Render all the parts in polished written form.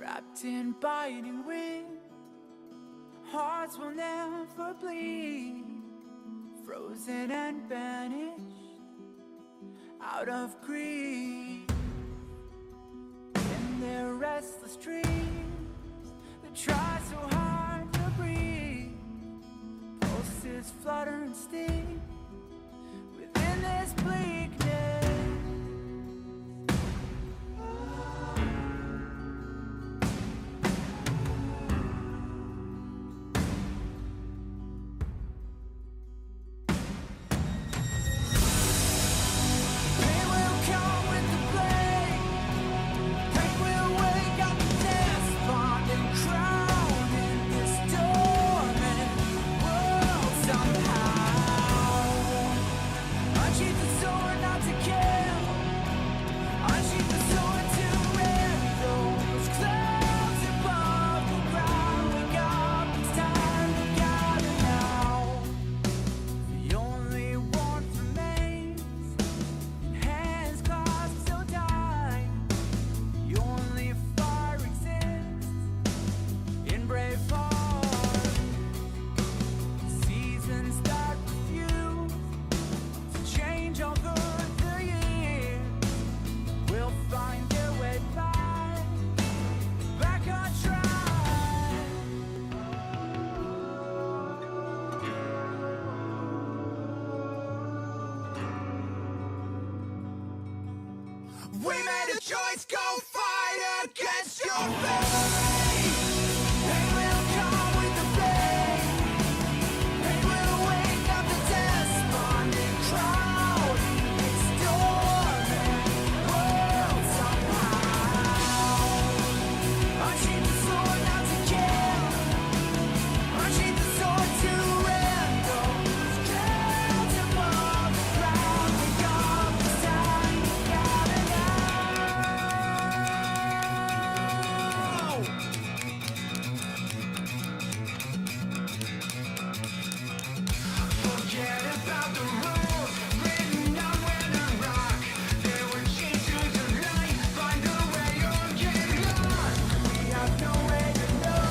wrapped in biting wind. Hearts will never bleed, frozen and banished out of greed. In their restless dreams that try so hard to breathe, pulses flutter and sting within this bleakness. We made a choice, go fight against your fate. They will come with the flame. They will wake up the despondent crowd. Storming world somehow. Unsheathe the sword not to kill. Unsheathe the sword to end those clouds above the ground. Wake up, it's time to gather now. Forget about the rules written down with a rock. There were chasers of light, find a way or get lost. We have no way to know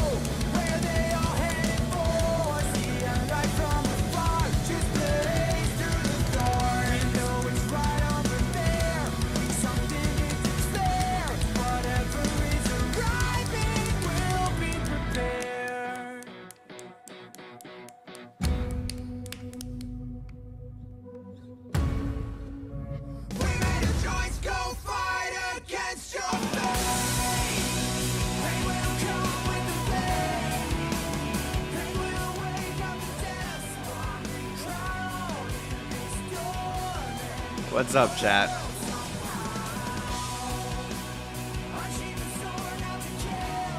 where they all headed for. See a light from afar, just blaze through the storm. And though it's right over there, something is there. Whatever is arriving will be prepared. We made a choice, go fight against your fate. They will come with the flame. They will wake up the despondent crowd in this storm. What's up, chat? Unsheathe the sword not to kill.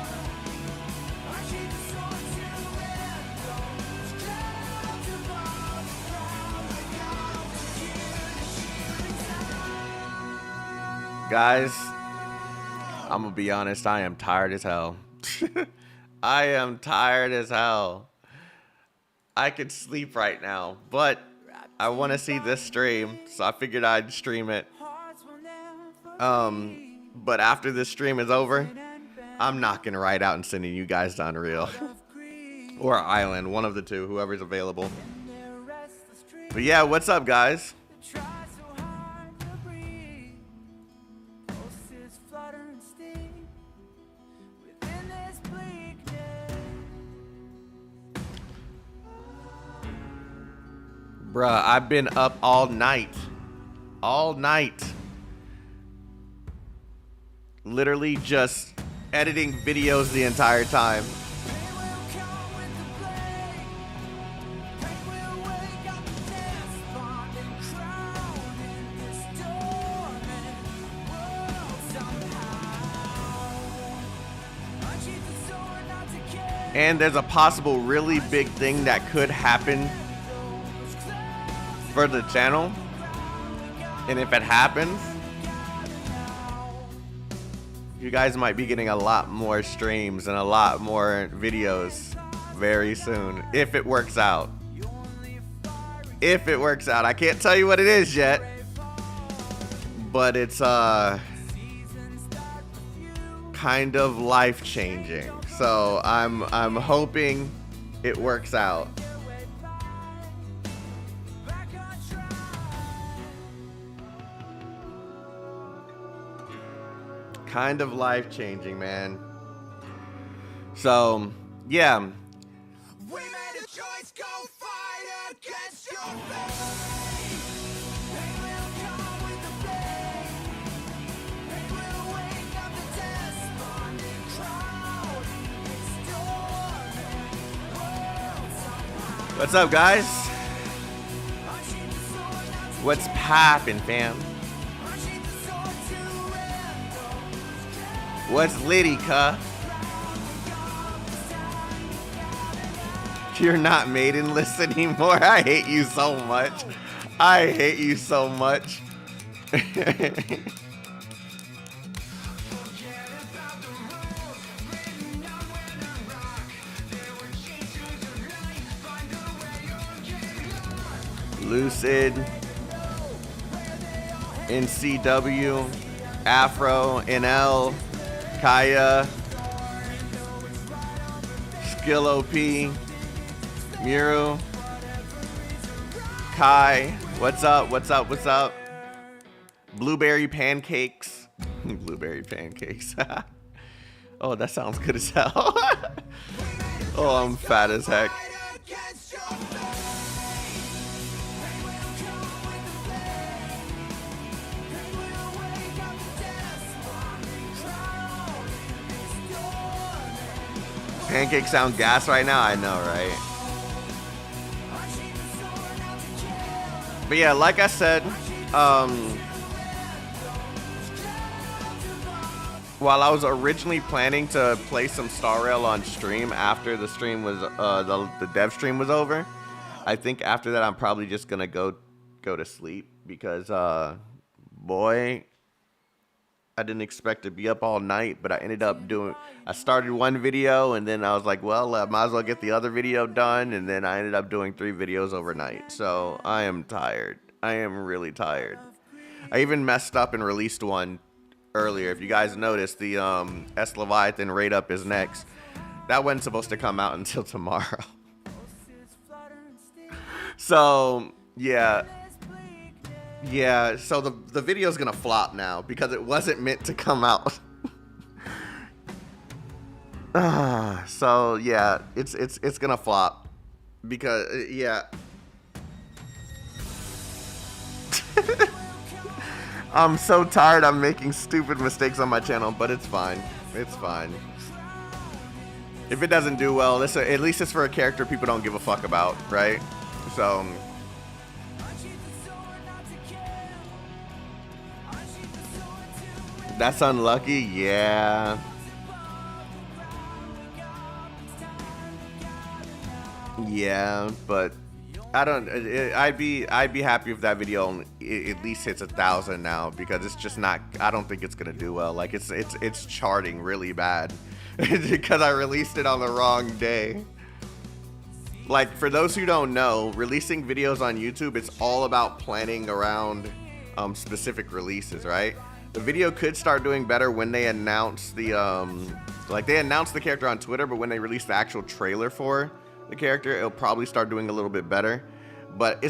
Unsheathe the sword to end those clouds above the ground. Wake up to hear the shooting sound. Guys, I'm gonna be honest, I am tired as hell. I am tired as hell. I could sleep right now, but I want to see this stream, so I figured I'd stream it. Hearts will never But after this stream is over, I'm not gonna ride out and sending you guys to Unreal or Island, one of the two, whoever's available. their restless dreams. But yeah, what's up, guys? Try so hard to breathe. Pulses flutter and sting within this bleakness. Bruh, I've been up all night. All night. Literally just editing videos the entire time. They will come with the flame. They will wake up the despondent crowd in this storming world somehow. Unsheathe the sword not to kill. And there's a possible really big thing that could happen for the channel. And if it happens, you guys might be getting a lot more streams and a lot more videos very soon, if it works out. If it works out. I can't tell you what it is yet, but it's kind kind of life-changing. So I'm hoping it works out. Kind of life-changing, man. So, yeah. We made a choice, go fight against your fate. They will come with the flame. They will wake up the despondent crowd. Storming worlds apart. What's up, guys? Unsheathe the sword, now to What's poppin', fam? unsheathe the sword to end those What's litty, cuh? You're not maidenless anymore. I hate you so much. I hate you so much. Lucid, NCW, Afro, NL, Kaya, Skill OP, Miru, Kai, what's up, what's up, what's up? Blueberry pancakes. Blueberry pancakes. Oh, that sounds good as hell. Oh, I'm fat as heck. against your fate. They will come with the flame. They will wake up the despondent crowd. Storming. Pancakes sound gas right now. I know, right? Unsheathe the sword, now to kill. But yeah, like I said, while I was originally planning to play some Star Rail on stream after the stream was the dev stream was over, I think after that I'm probably just gonna go to sleep because boy, I didn't expect to be up all night, but I ended up I started one video and then I was like, well, I might as well get the other video done, and then I ended up doing 3 videos overnight. So I am tired. I am really tired. I even messed up and released one earlier. If you guys noticed, the S Leviathan raid up is next. That wasn't supposed to come out until tomorrow. So yeah, so the video's gonna flop now because it wasn't meant to come out. So yeah, it's gonna flop because yeah. I'm so tired. I'm making stupid mistakes on my channel, but it's fine. It's fine. If it doesn't do well, at least it's for a character people don't give a fuck about, right? So that's unlucky. Yeah. Yeah, but I don't. I'd be happy if that video at least hits 1,000 now, because it's just not. I don't think it's gonna do well. Like it's charting really bad because I released it on the wrong day. Like, for those who don't know, releasing videos on YouTube, it's all about planning around specific releases, right? The video could start doing better when they announce the like they announce the character on Twitter, but when they release the actual trailer for the character, it'll probably start doing a little bit better. But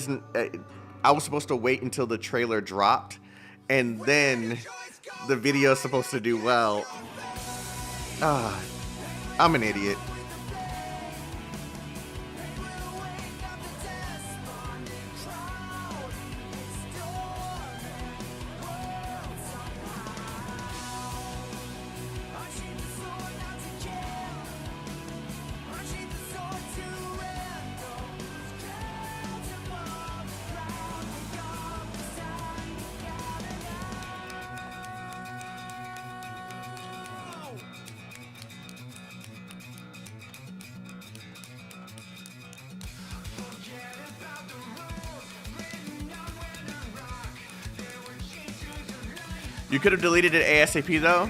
I was supposed to wait until the trailer dropped, and then the video is supposed to do well. I'm an idiot. You could have deleted it ASAP though.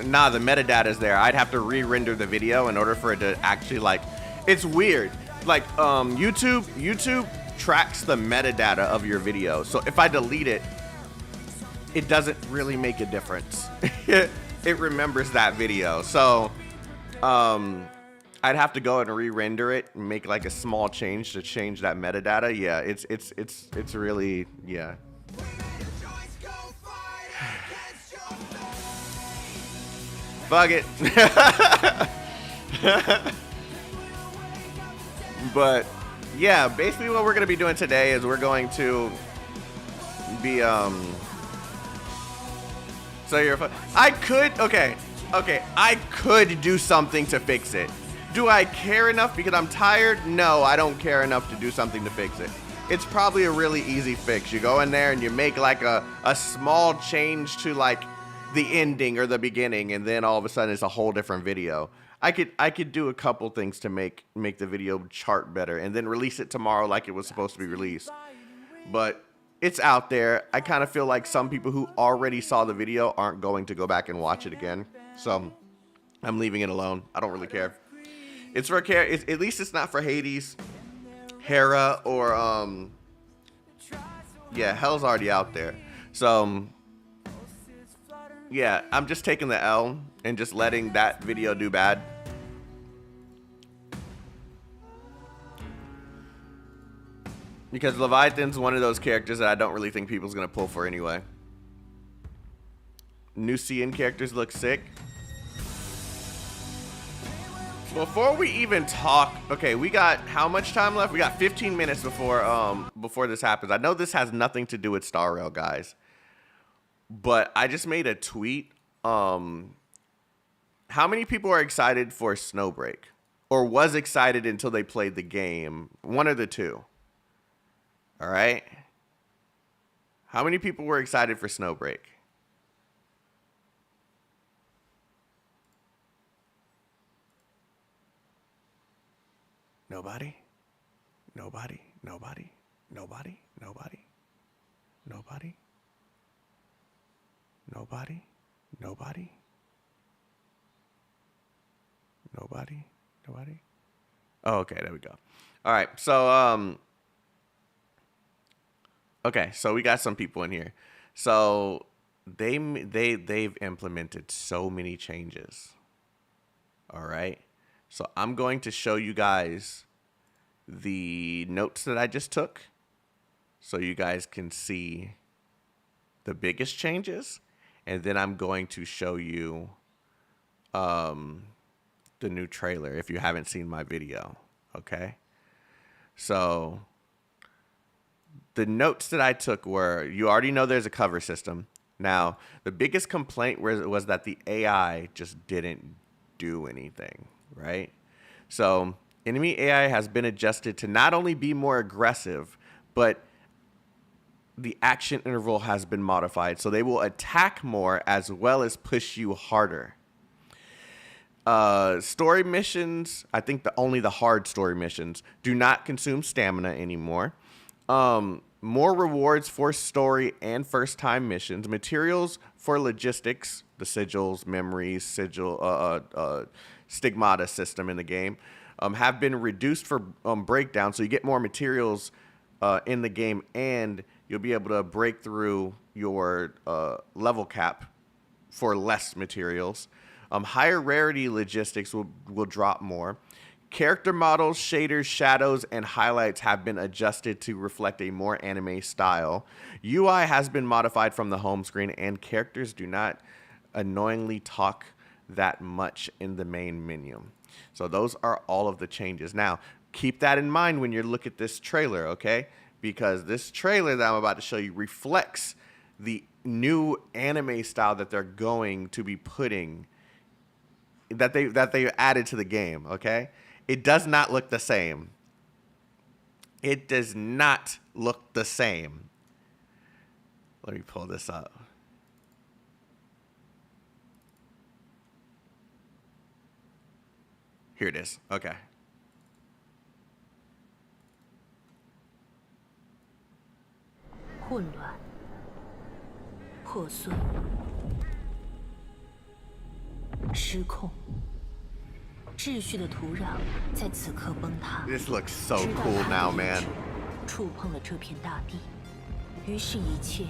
Nah, the metadata is there. I'd have to re-render the video in order for it to actually, like, it's weird. Like, YouTube tracks the metadata of your video. So if I delete it, it doesn't really make a difference. it remembers that video. So I'd have to go and re-render it and make like a small change to change that metadata. Yeah, it's really, yeah. Fuck it. But yeah, basically what we're gonna be doing today is we're going to be so you're I could I could do something to fix it. Do I care enough because I'm tired? No, I don't care enough to do something to fix it. It's probably a really easy fix. You go in there and you make like a small change to like the ending or the beginning, and then all of a sudden it's a whole different video. I could do a couple things to make the video chart better and then release it tomorrow like it was supposed to be released. But it's out there. I kind of feel like some people who already saw the video aren't going to go back and watch it again. So I'm leaving it alone. I don't really care. It's for at least it's not for Hades, Hera, or yeah, Hell's already out there. So yeah, I'm just taking the L and just letting that video do bad. Because Leviathan's one of those characters that I don't really think people's gonna pull for anyway. New CN characters look sick. Before we even talk, okay, we got how much time left? We got 15 minutes before this happens. I know this has nothing to do with Star Rail, guys, but I just made a tweet. How many people are excited for Snowbreak, or was excited until they played the game? One of the two. All right. How many people were excited for Snowbreak? Nobody? Nobody? Nobody? Nobody? Nobody? Nobody? Nobody? Nobody? Nobody? Nobody? Oh, okay, there we go. All right, so okay, so we got some people in here. So they've implemented so many changes. All right. So I'm going to show you guys the notes that I just took so you guys can see the biggest changes, and then I'm going to show you the new trailer if you haven't seen my video. Okay. So the notes that I took were, you already know there's a cover system. Now, the biggest complaint was that the AI just didn't do anything, right? So enemy AI has been adjusted to not only be more aggressive, but the action interval has been modified. So they will attack more as well as push you harder. Story missions, I think only the hard story missions do not consume stamina anymore. More rewards for story and first time missions. Materials for logistics, the sigils, memories, stigmata system in the game, have been reduced for breakdown. So you get more materials in the game, and you'll be able to break through your level cap for less materials. Higher rarity logistics will drop more. Character models, shaders, shadows, and highlights have been adjusted to reflect a more anime style. UI has been modified from the home screen, and characters do not annoyingly talk that much in the main menu. So those are all of the changes. Now, keep that in mind when you look at this trailer, okay? Because this trailer that I'm about to show you reflects the new anime style that they're going to be putting, that they added to the game, okay? It does not look the same. It does not look the same. Let me pull this up. Here it is. Okay. This looks so cool now, man. 触碰了这片大地，于是一切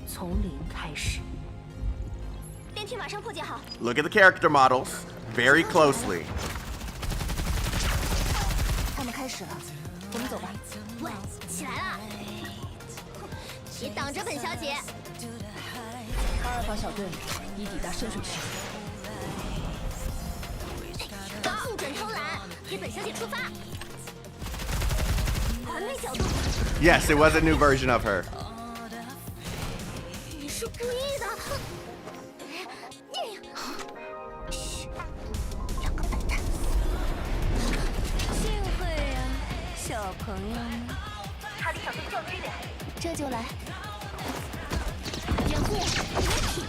从零开始。电梯马上破解好。 Look at the character models very closely. 他们开始了，我们走吧。喂，起来了！别挡着本小姐。阿尔法小队已抵达深水区。不准偷懒，给本小姐出发。完美角度。 Yes, it was a new version of her. 你是故意的。嘘，两个笨蛋。幸会呀，小朋友们。他离小队更远点。这就来。掩护，别停。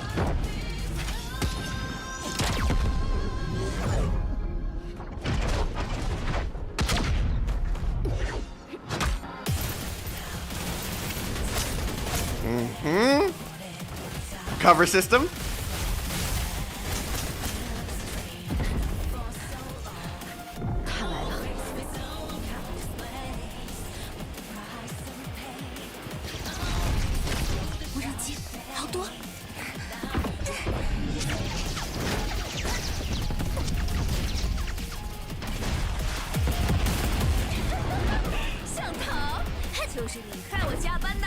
Cover system. 他来了，无人机，好多。想逃，就是你害我加班的。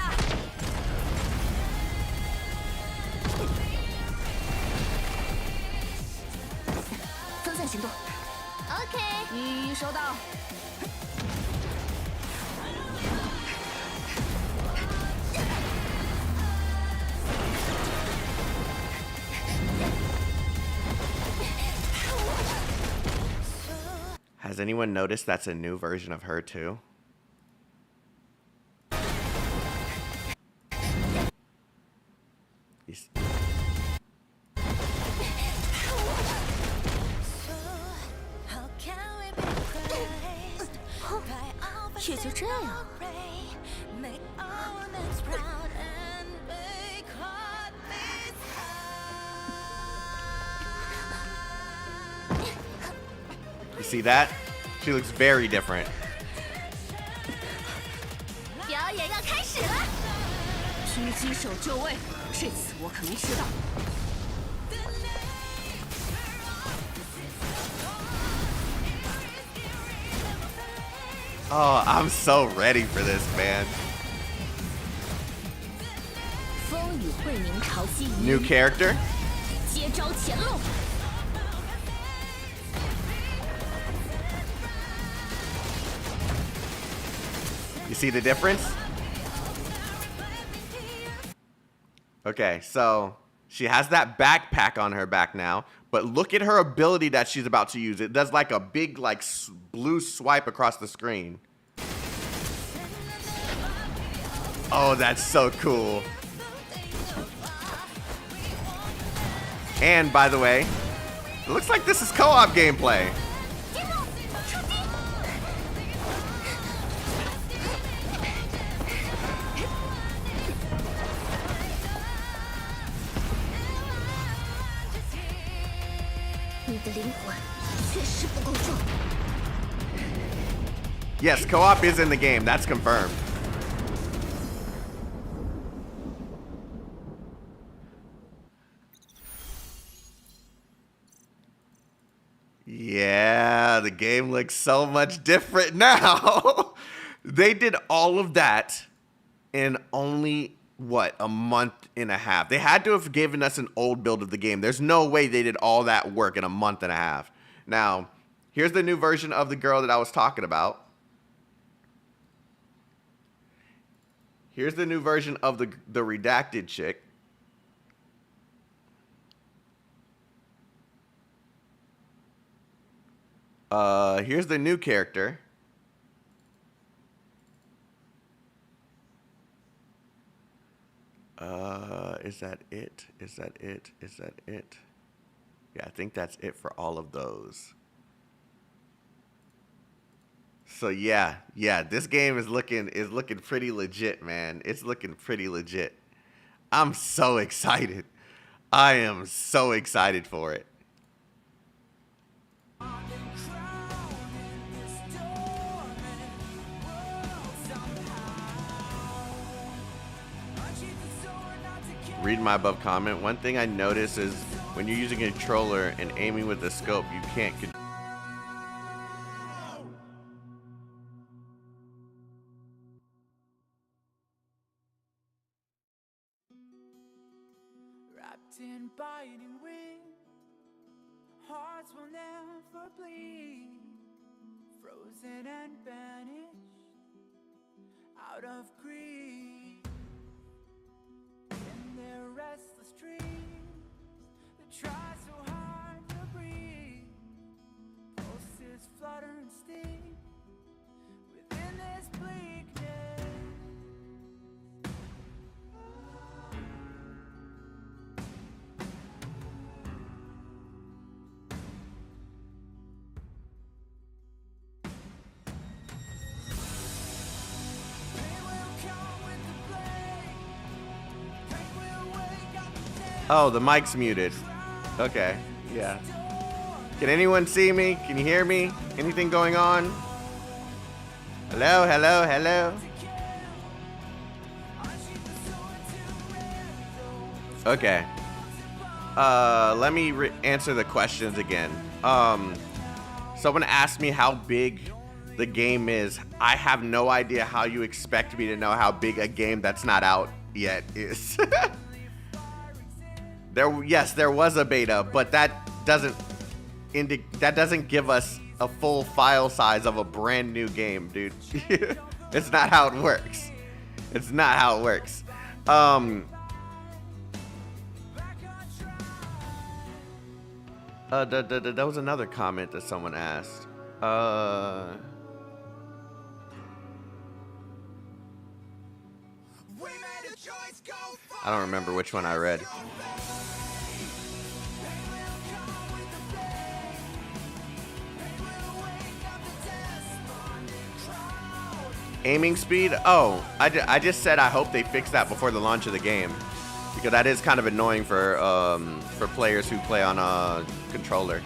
分散行动。OK。一收到。 Has anyone noticed that's a new version of her too? He's- 也就这样。 You see that? She looks very different. 表演要开始了。狙击手就位，这次我可没迟到。 Oh, I'm so ready for this, man. 风雨晦明潮汐移， New character. 接招前路。 You see the difference? Okay, so she has that backpack on her back now, but look at her ability that she's about to use. It does like a big like blue swipe across the screen. Oh, that's so cool. And by the way, it looks like this is co-op gameplay. 接住，出击！ 你的灵魂确实不够重。 Yes, co-op is in the game. That's confirmed. Yeah, the game looks so much different now. They did all of that in only, what, a month and a half. They had to have given us an old build of the game. There's no way they did all that work in a month and a half. Now, here's the new version of the girl that I was talking about. Here's the new version of the redacted chick. Here's the new character. Is that it? Is that it? Is that it? Yeah, I think that's it for all of those. So yeah, this game is looking pretty legit, man. It's looking pretty legit. I'm so excited. I am so excited for it. Read my above comment. One thing I notice is When you're using a controller and aiming with the scope, you can't. Wrapped in biting wind, hearts will never bleed, frozen and banished out of greed. In their restless dreams, they try so hard to breathe, pulses flutter and sting within this bleakness. Oh, the mic's muted. Okay, yeah. Can anyone see me? Can you hear me? Anything going on? Hello, hello, hello. Okay. Let me answer the questions again. Someone asked me how big the game is. I have no idea how you expect me to know how big a game that's not out yet is. Yes, there was a beta, but that doesn't give us a full file size of a brand new game, dude. It's not how it works. It's not how it works. There was another comment that someone asked. I don't remember which one I read. Aiming speed? Oh, I just said I hope they fix that before the launch of the game, because that is kind of annoying for players who play on a controller.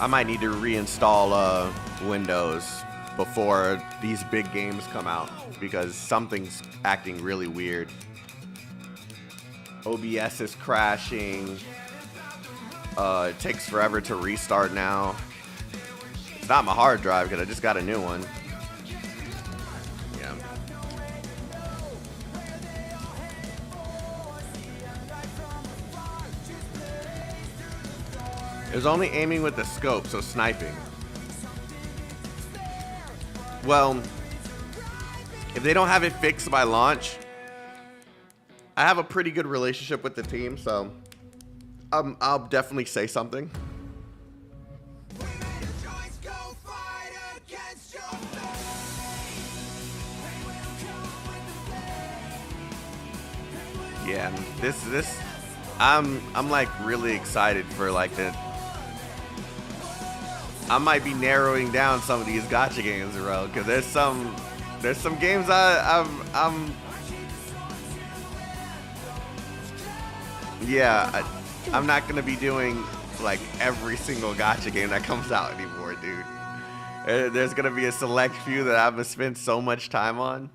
I might need to reinstall Windows before these big games come out, because something's acting really weird. OBS is crashing. It takes forever to restart now. It's not my hard drive because I just got a new one. Yeah. It was only aiming with the scope, so sniping. Well, if they don't have it fixed by launch, I have a pretty good relationship with the team, so I'll definitely say something. Yeah, this I'm like really excited for like the. I might be narrowing down some of these gacha games, bro, because there's some games I'm not gonna be doing like every single gacha game that comes out anymore, dude. There's gonna be a select few that I'm gonna spend so much time on,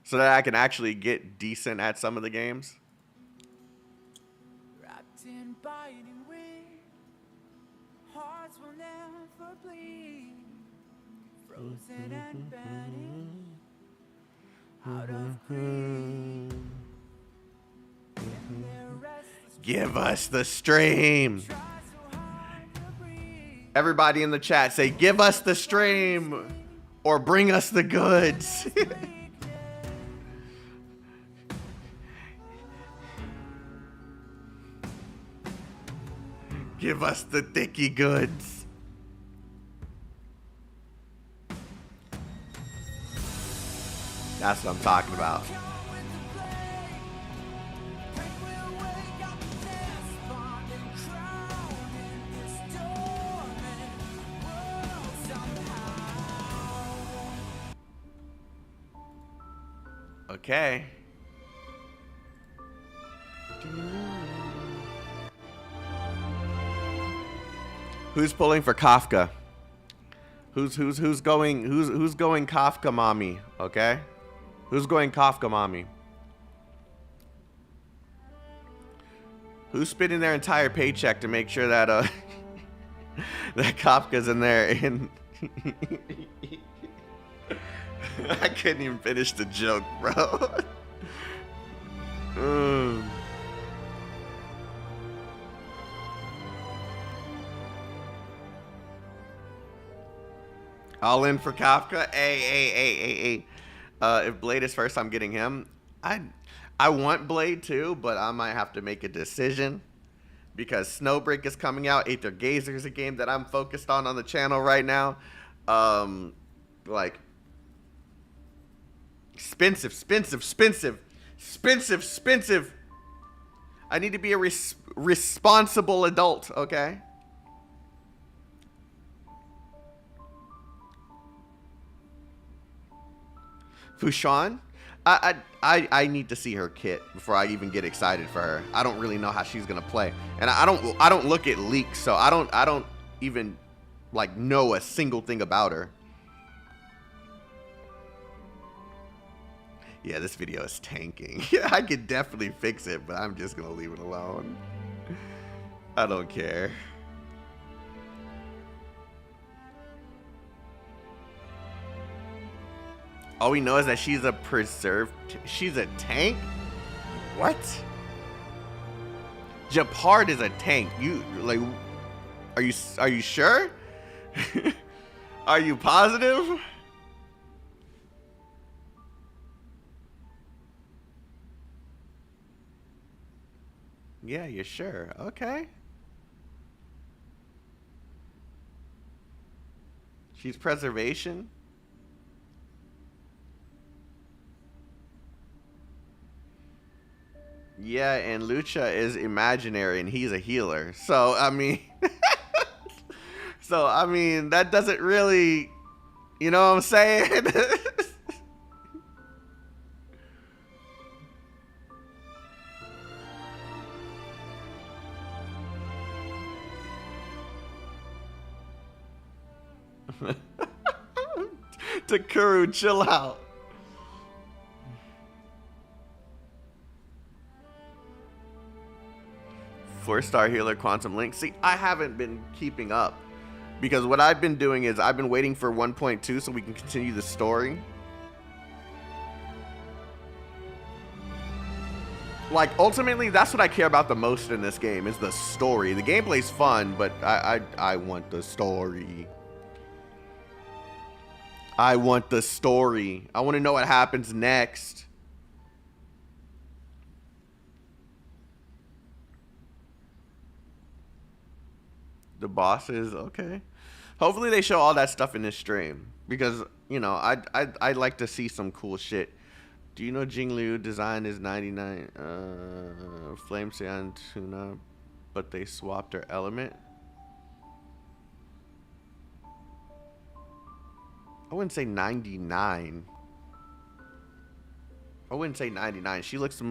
so that I can actually get decent at some of the games. Wrapped in biting wind, hearts will never bleed, frozen and banished out of greed. Give us the stream. Everybody in the chat say, give us the stream or bring us the goods. Give us the thicky goods. That's what I'm talking about. Okay. Who's pulling for Kafka? Who's going Kafka mommy, okay? Who's going Kafka mommy? Who's spending their entire paycheck to make sure that that Kafka's in there? And I couldn't even finish the joke, bro. All in for Kafka. Hey. If Blade is first, I'm getting him. I want Blade too, but I might have to make a decision because Snowbreak is coming out. Aether Gazer is a game that I'm focused on the channel right now. Like expensive. I need to be a responsible adult, okay? Fushan? I need to see her kit before I even get excited for her. I don't really know how she's gonna play, and I don't look at leaks, so I don't even like know a single thing about her. Yeah, this video is tanking. I could definitely fix it, but I'm just gonna leave it alone. I don't care. All we know is that she's a preserved. She's a tank. What? Japard is a tank. You like? Are you sure? Are you positive? Yeah, you're sure. Okay. She's preservation. Yeah, and Lucha is imaginary and he's a healer. So, I mean, that doesn't really, you know what I'm saying? Takuru, chill out. Four-star healer, Quantum Link. See, I haven't been keeping up because what I've been doing is I've been waiting for 1.2 so we can continue the story. Like, ultimately, that's what I care about the most in this game is the story. The gameplay's fun, but I want the story. I want the story. I want to know what happens next. The bosses, okay. Hopefully they show all that stuff in this stream because, you know, I'd like to see some cool shit. Do you know Jinglu design is 99 Flame Cyan Tuna, but they swapped her element? I wouldn't say 99. I wouldn't say 99. She looks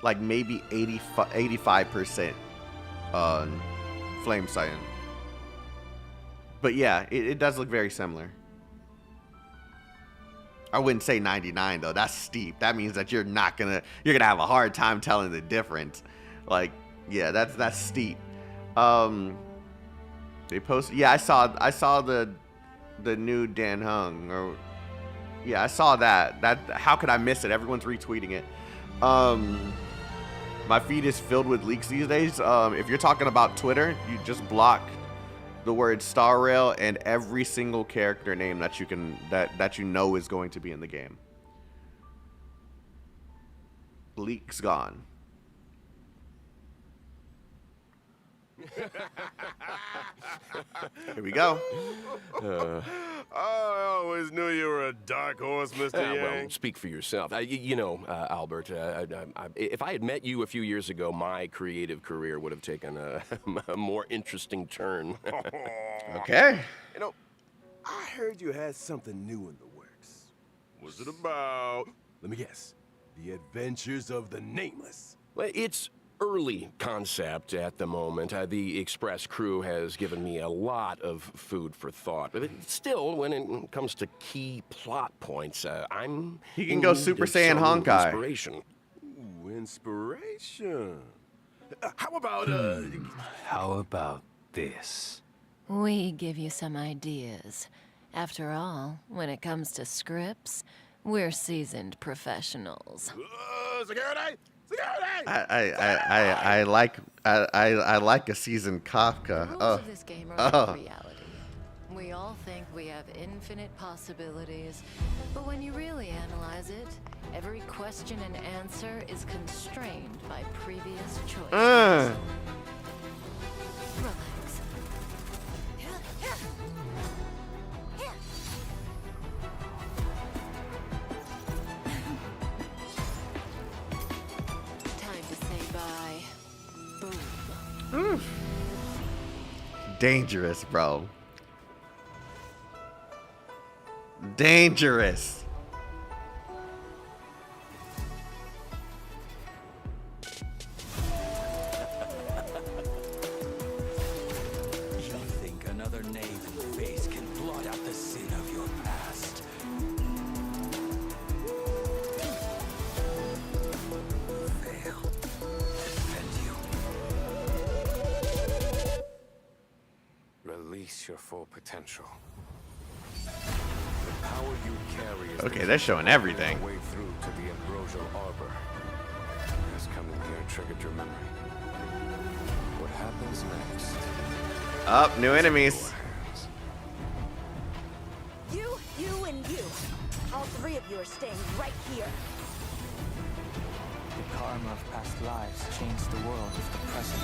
like maybe 85% on Flame Cyan. But yeah, it does look very similar. I wouldn't say 99 though. That's steep. That means that you're gonna have a hard time telling the difference. Like, yeah, that's steep. They posted. Yeah, I saw the new Dan Hung, or yeah, I saw that. How could I miss it? Everyone's retweeting it. My feed is filled with leaks these days. If you're talking about Twitter, you just block the word Star Rail and every single character name that you know is going to be in the game. Leaks gone. Here we go. I always knew you were a dark horse, Mr. Yang. Well, speak for yourself. You know, Albert, if I had met you a few years ago, my creative career would have taken a more interesting turn. Okay. You know, I heard you had something new in the works. What's it about? Let me guess. The Adventures of the Nameless. Well, it's early concept at the moment. The Express crew has given me a lot of food for thought. But still, when it comes to key plot points, I'm He can in go need Super of Saiyan some Honkai. Inspiration. Ooh, inspiration. How about, How about this? We give you some ideas. After all, when it comes to scripts, we're seasoned professionals. Security? Security! I like a seasoned Kafka. The rules of this game are like reality. We all think we have infinite possibilities, but when you really analyze it, every question and answer is constrained by previous choices. Relax. Time to say bye. Boom. Dangerous, bro. Dangerous. You think another name and face can blot out the sin of your past? Fail. Defend you. Release your full potential. The power you carry is Okay, they're showing everything. way through to the ambrosial arbor. Has come in here and triggered your memory. What happens next? Up, new enemies. You, and you. All three of you are staying right here. The karma of past lives changed the world of the present.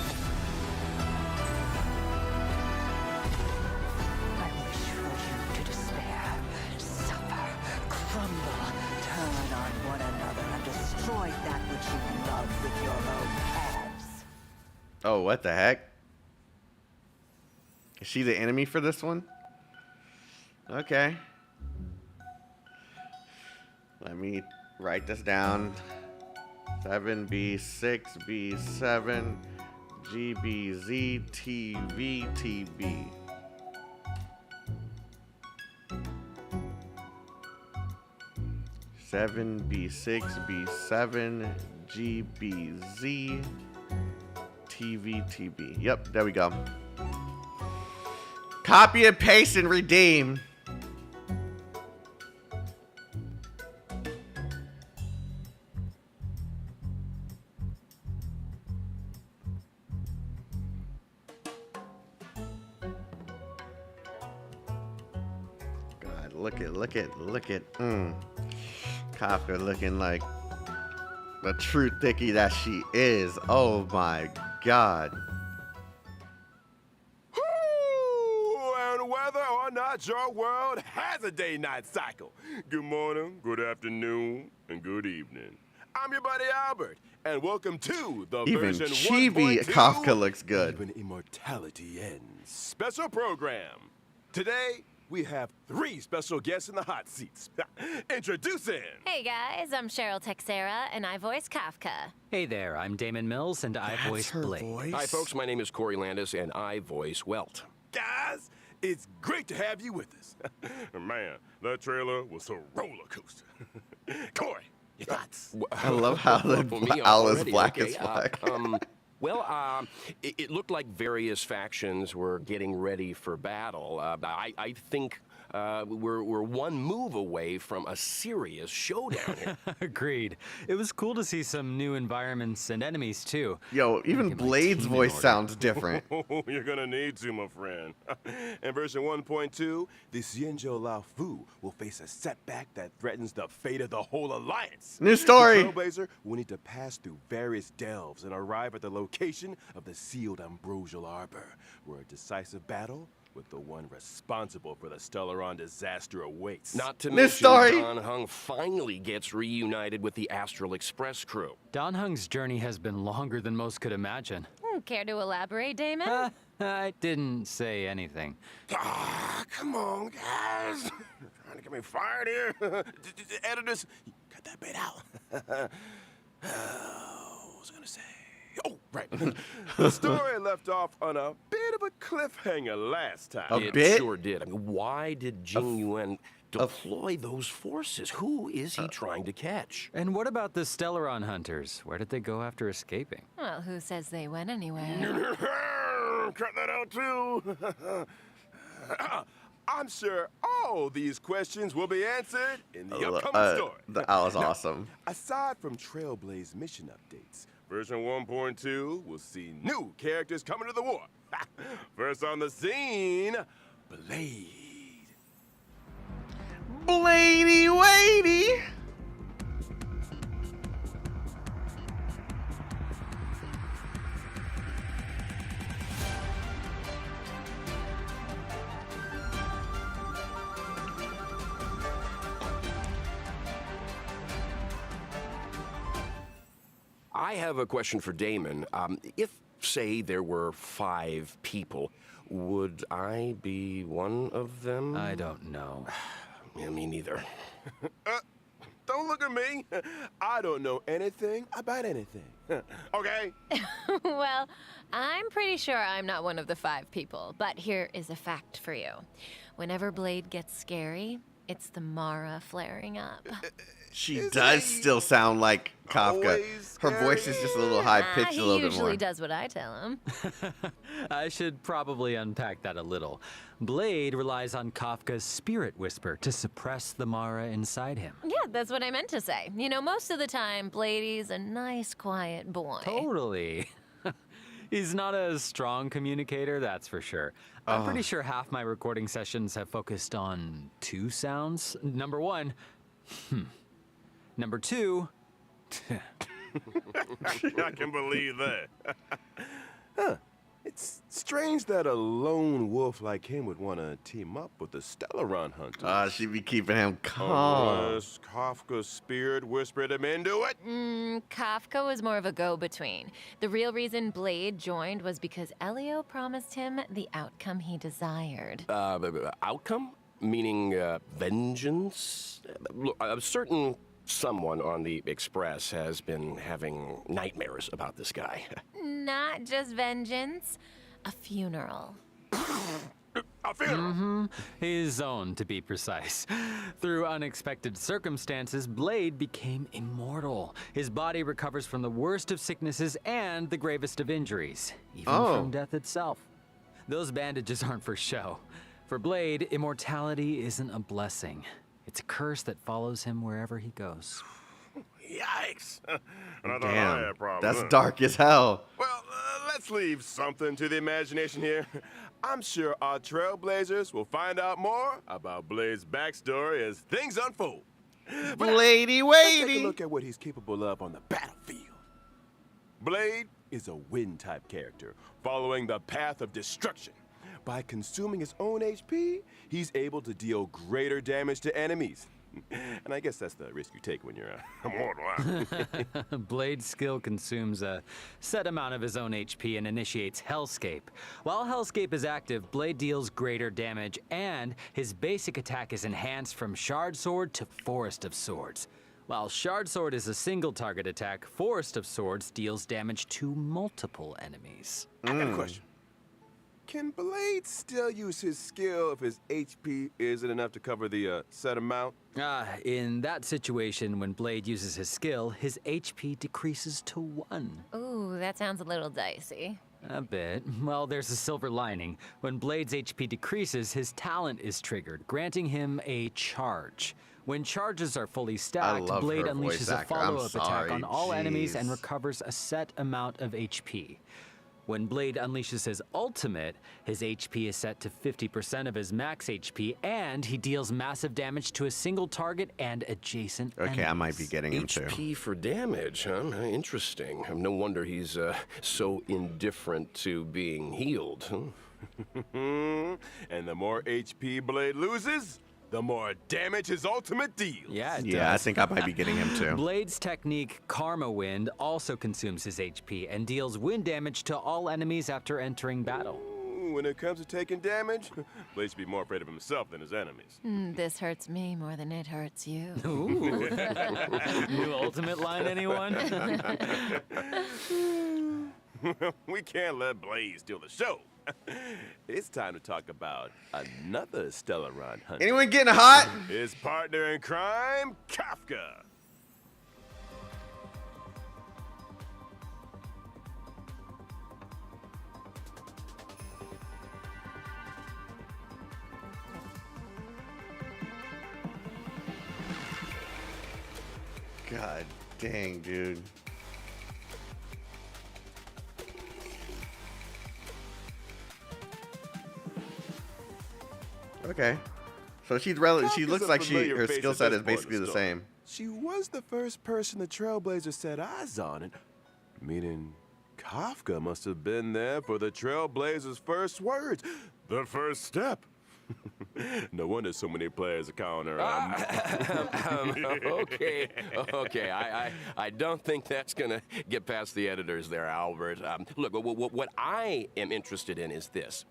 I wish for you to despair, suffer, crumble, turn on one another, and destroy that which you love with your own hands. Oh, what the heck? Is she the enemy for this one? Okay. Let me write this down. 7B6B7 GBZ TVTB. Seven B6B7 GBZ TVTB. Yep, there we go. Copy and paste and redeem. God, look at Kafka looking like the true thickie that she is. Oh my God. And whether or not your world has a day-night cycle. Good morning, good afternoon, and good evening. I'm your buddy Albert, and welcome to the Even version chibi 1.2 Kafka looks good. Even immortality ends. Special program. Today, we have 3 special guests in the hot seats. Introducing. Hey guys, I'm Cheryl Texera, and I voice Kafka. Hey there, I'm Damon Mills, and I voice Blade. Hi, folks. My name is Corey Landis, and I voice Welt. Guys, it's great to have you with us. Man, that trailer was a roller coaster. Corey, your thoughts? I love how the For me owl is already, black okay, as black. It looked like various factions were getting ready for battle. I think we're one move away from a serious showdown here. Agreed. It was cool to see some new environments and enemies, too. Yo, even Get my Blade's team in voice order. sounds different. You're gonna need to, my friend. In version 1.2, the Xianzhou Lao Fu will face a setback that threatens the fate of the whole alliance. New story. The Trailblazer will need to pass through various delves and arrive at the location of the sealed ambrosial arbor, where a decisive battle with the one responsible for the Stellaron disaster awaits. Not to This mention, story. Don Hung finally gets reunited with the Astral Express crew. Don Hung's journey has been longer than most could imagine. Care to elaborate, Damon? I didn't say anything. Ah, come on, guys. Trying to get me fired here. Editors, cut that bit out. What was I gonna say? Oh, Right. The story left off on a bit of a cliffhanger last time. A It bit? sure did. I mean, why did Jing Yuan deploy those forces? Who is he trying to catch? And what about the Stellaron hunters? Where did they go after escaping? Well, who says they went anywhere? Cut that out too. I'm sure all these questions will be answered in the upcoming story. That was awesome. Aside from Trailblaze mission updates, version 1.2 will see new characters coming to the war. First on the scene, Blade. Bladey Wadey. I have a question for Damon. If, say, there were 5 people, would I be one of them? I don't know. Yeah, me neither. Don't look at me. I don't know anything about anything. Okay? Well, I'm pretty sure I'm not one of the 5 people, but here is a fact for you. Whenever Blade gets scary, it's the Mara flaring up. She does still sound like Kafka. always Her voice is just a little high pitched, He a little bit more. usually does what I tell him. I should probably unpack that a little. Blade relies on Kafka's spirit whisper to suppress the Mara inside him. Yeah, that's what I meant to say. You know, most of the time, Bladey's a nice, quiet boy. Totally. He's not a strong communicator, that's for sure. I'm pretty sure half my recording sessions have focused on 2 sounds. Number 1, Number 2, I can believe that. It's strange that a lone wolf like him would want to team up with the Stellaron hunter. She be keeping him calm. Unless Kafka's spirit whispered him into it. Kafka was more of a go-between. The real reason Blade joined was because Elio promised him the outcome he desired. Outcome? Meaning vengeance? Look, a certain someone on the Express has been having nightmares about this guy. Not just vengeance, a funeral. A funeral. his own to be precise. Through unexpected circumstances, Blade became immortal. His body recovers from the worst of sicknesses and the gravest of injuries, even from death itself. Those bandages aren't for show. For Blade, immortality isn't a blessing. It's a curse that follows him wherever he goes. Yikes. And I thought I Damn, had problems, that's huh? dark as hell. Well, let's leave something to the imagination here. I'm sure our trailblazers will find out more about Blade's backstory as things unfold. Bladey Let's take a Wadey. look at what he's capable of on the battlefield. Blade is a wind-type character, following the path of destruction. By consuming his own HP, he's able to deal greater damage to enemies. And I guess that's the risk you take when you're immortal. Huh? Blade's skill consumes a set amount of his own HP and initiates Hellscape. While Hellscape is active, Blade deals greater damage, and his basic attack is enhanced from Shard Sword to Forest of Swords. While Shard Sword is a single target attack, Forest of Swords deals damage to multiple enemies. I got a question. Can Blade still use his skill if his HP isn't enough to cover the set amount? In that situation, when Blade uses his skill, his HP decreases to 1. Ooh, that sounds a little dicey. A bit. Well, there's a silver lining. When Blade's HP decreases, his talent is triggered, granting him a charge. When charges are fully stacked, love Blade her voice unleashes a actor. I'm follow-up attack sorry, on all enemies and jeez. recovers a set amount of HP. When Blade unleashes his ultimate, his HP is set to 50% of his max HP, and he deals massive damage to a single target and adjacent Okay, I might be enemies. getting him too. HP for damage, huh? Interesting. No wonder he's so indifferent to being healed. Huh? And the more HP Blade loses, the more damage his ultimate deals. Yeah, it Yeah, I does. think I might be getting him too. Blade's technique, Karma Wind, also consumes his HP and deals wind damage to all enemies after entering battle. Ooh, when it comes to taking damage, Blade should be more afraid of himself than his enemies. This hurts me more than it hurts you. Ooh. New ultimate line, anyone? We can't let Blaze steal the show. It's time to talk about another Stellaron hunter. Anyone getting hot? His partner in crime, Kafka. God dang, dude. Okay. So she's she Kafka's looks a like familiar her face skill at set this is point of basically the story. same. She was the first person the Trailblazers set eyes on, and meaning Kafka must have been there for the Trailblazers' first words, the first step. No wonder so many players are calling her. Okay. I don't think that's gonna get past the editors there, Albert. Look, what I am interested in is this.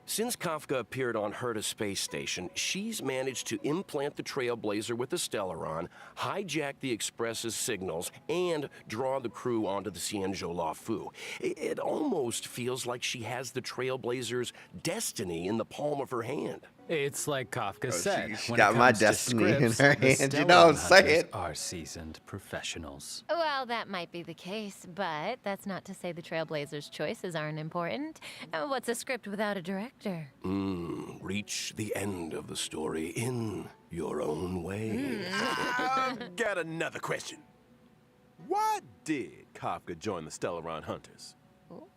Since Kafka appeared on Herta Space Station, she's managed to implant the Trailblazer with the Stellaron, hijack the Express's signals, and draw the crew onto the Cienjo La Fu. It almost feels like she has the Trailblazer's destiny in the palm of her hand. It's like Kafka said. She when got it my comes to destiny in scripts, her the hand. You know what I'm Stellaron saying? hunters are seasoned professionals. Well, that might be the case, but that's not to say the Trailblazers' choices aren't important. What's a script without a director? Reach the end of the story in your own way. I've got another question. Why did Kafka join the Stellaron Hunters?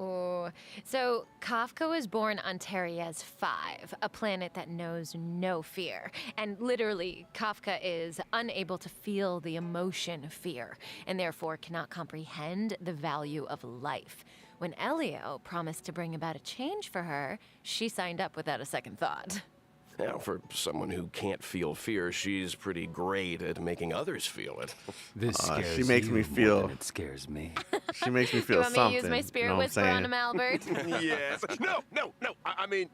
Ooh. So, Kafka was born on Teriez 5, a planet that knows no fear. And literally, Kafka is unable to feel the emotion fear, and therefore cannot comprehend the value of life. When Elio promised to bring about a change for her, she signed up without a second thought. Now, for someone who can't feel fear, she's pretty great at making others feel it. This scares she makes you me more feel- than it scares me. She makes me You feel want something. me to use my you spirit know what I'm whisper on saying? him, Albert? Yes. No. I mean,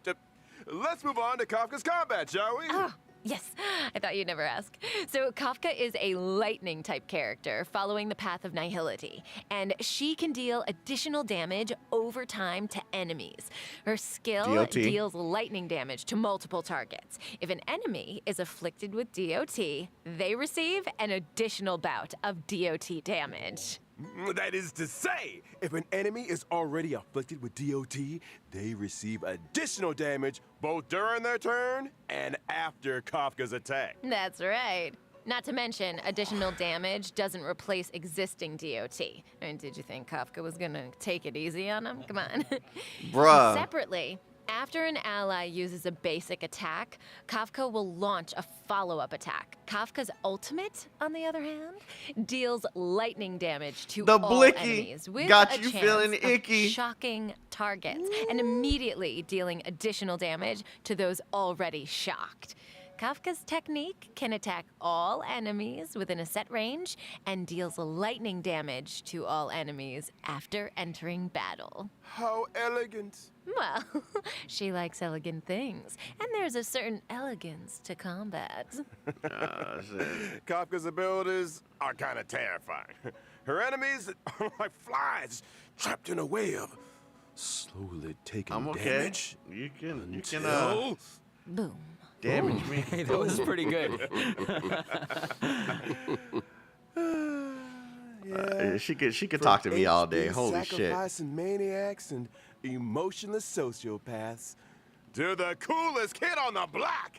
let's move on to Kafka's combat, shall we? Oh, yes. I thought you'd never ask. So Kafka is a lightning-type character following the path of nihility, and she can deal additional damage over time to enemies. Her skill DOT. deals lightning damage to multiple targets. If an enemy is afflicted with DOT, they receive an additional bout of DOT damage. That is to say, if an enemy is already afflicted with DOT, they receive additional damage both during their turn and after Kafka's attack. That's right. Not to mention, additional damage doesn't replace existing DOT. I mean, did you think Kafka was gonna take it easy on him? Come on. Bruh. Separately, after an ally uses a basic attack, Kafka will launch a follow-up attack. Kafka's ultimate, on the other hand, deals lightning damage to The all blicky enemies with got a you chance feeling of icky. shocking targets and immediately dealing additional damage to those already shocked. Kafka's technique can attack all enemies within a set range and deals lightning damage to all enemies after entering battle. How elegant. Well, she likes elegant things, and there's a certain elegance to combat. Oh, shit. Kafka's abilities are kind of terrifying. Her enemies are like flies trapped in a web, slowly taking I'm okay. damage. You can Until- Boom. damage me. Hey, that was pretty good. She could talk to me all day. From Holy shit. sacrificing maniacs and emotionless sociopaths to the coolest kid on the block.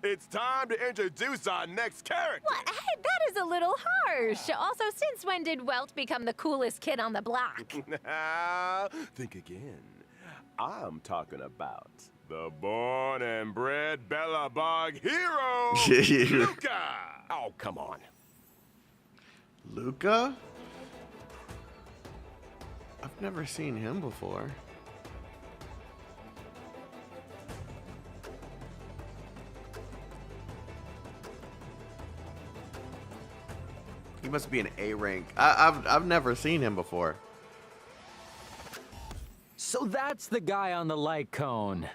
It's time to introduce our next character. What? Hey, that is a little harsh. Also, since when did Welt become the coolest kid on the block? Think again. I'm talking about the born and bred Bellabog hero, Luca. Oh, come on. Luca? I've never seen him before. He must be an A rank. I've never seen him before. So that's the guy on the light cone.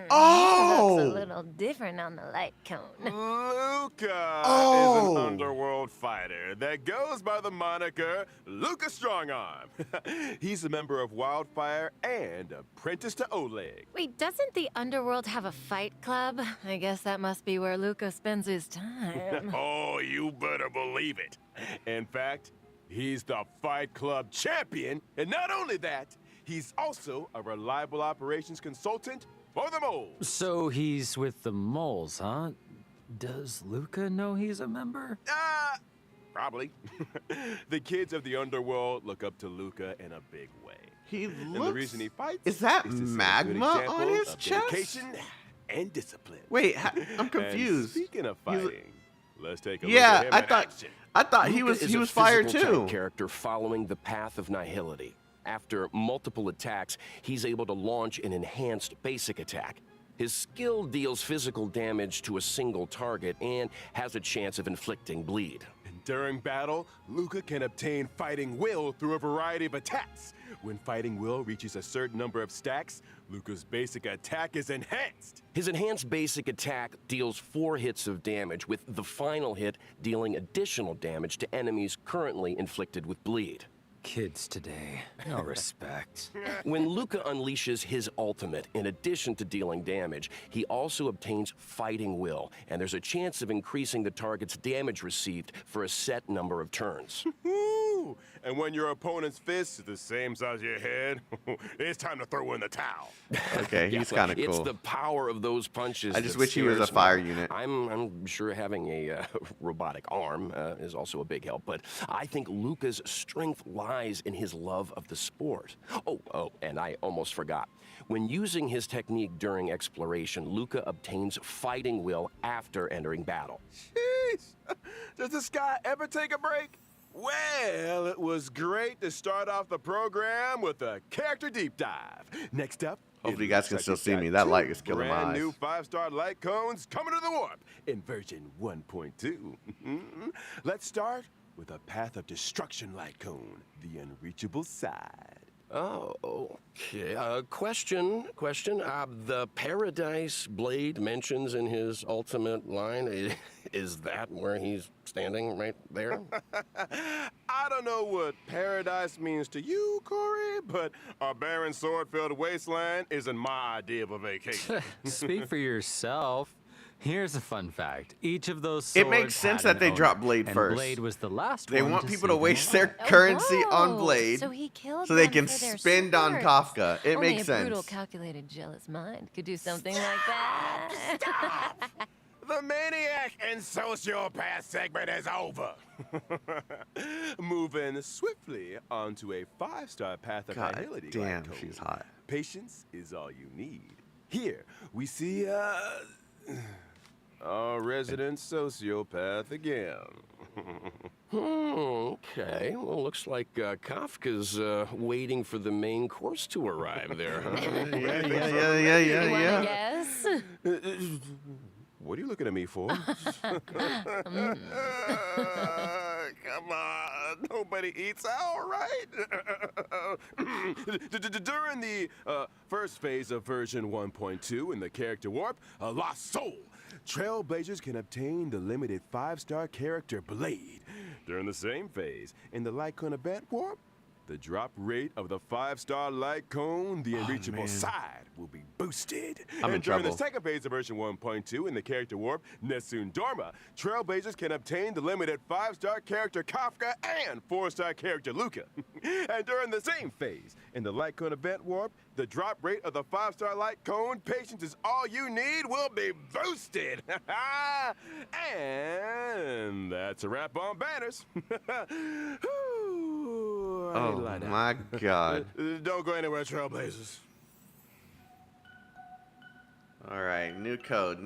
Oh! Looks a little different on the light cone. Luca is an underworld fighter that goes by the moniker Luca Strongarm. He's a member of Wildfire and apprentice to Oleg. Wait, doesn't the underworld have a fight club? I guess that must be where Luca spends his time. Oh, you better believe it. In fact, he's the Fight Club champion, and not only that, he's also a reliable operations consultant for the moles. So he's with the moles, huh? Does Luca know he's a member? Probably. The kids of the underworld look up to Luca in a big way. He And the looks... reason he fights Is that to set a good magma example on his of chest? dedication and discipline. Wait, I'm And confused. speaking of He's- fighting, let's take a Yeah, look at him I in thought action. he Luca was is a fired physical-type too. character following the path of nihility. After multiple attacks, he's able to launch an enhanced basic attack. His skill deals physical damage to a single target and has a chance of inflicting bleed. And during battle, Luca can obtain fighting will through a variety of attacks. When fighting will reaches a certain number of stacks, Luca's basic attack is enhanced. His enhanced basic attack deals 4 hits of damage, with the final hit dealing additional damage to enemies currently inflicted with bleed. Kids today, no respect. When Luca unleashes his ultimate, in addition to dealing damage, he also obtains fighting will, and there's a chance of increasing the target's damage received for a set number of turns. Woo! And when your opponent's fist is the same size as your head, it's time to throw in the towel. Okay, Yeah, he's well, kind of It's cool. the power of those punches. I just that wish he was a scares me. fire unit. I'm sure having a robotic arm is also a big help, but I think Luca's strength lies in his love of the sport. Oh, and I almost forgot. When using his technique during exploration, Luca obtains fighting will after entering battle. Jeez! Does this guy ever take a break? Well, it was great to start off the program with a character deep dive. Next up, Hopefully it you guys looks can like still we've see got me. That 2 light is killing my brand eyes. new 5-star light cones coming to the warp in version 1.2. Let's start with a Path of Destruction light cone, the unreachable side. Oh, okay. Question. The Paradise Blade mentions in his ultimate line, is that where he's standing right there? I don't know what paradise means to you, Corey, but our barren sword-filled wasteland isn't my idea of a vacation. Speak for yourself. Here's a fun fact. Each of those It swords makes sense had that they an drop owner, Blade and first. Blade was the last They one want to people see to waste their them currency on whoa. Blade So he killed so they them can for their spend on swords. Kafka. It Only makes a sense. brutal, calculated, jealous mind could do something like that. The maniac and sociopath segment is over. Moving swiftly onto a 5-star Path of God Nihility. damn, light cone. she's hot. Patience is all you need. Here, we see, our resident sociopath again. Okay. Well, looks like Kafka's waiting for the main course to arrive there, huh? You wanna Yeah. guess? What are you looking at me for? Come on, nobody eats out, right? During the first phase of version 1.2 in the character warp, a lost soul, Trailblazers can obtain the limited 5-star character Blade. During the same phase, in the Light Cone event warp, the drop rate of the 5-star light cone, the unreachable side, will be boosted. I'm in and during trouble. the second phase of version 1.2 in the character warp, Nessun Dorma, Trailblazers can obtain the limited 5-star character Kafka and 4-star character Luca. And during the same phase, in the light cone event warp, the drop rate of the 5-star light cone, patience is all you need, will be boosted. And that's a wrap on banners. Whew, I need to Oh lie down. my god. Don't go anywhere, Trailblazers. Alright, new code.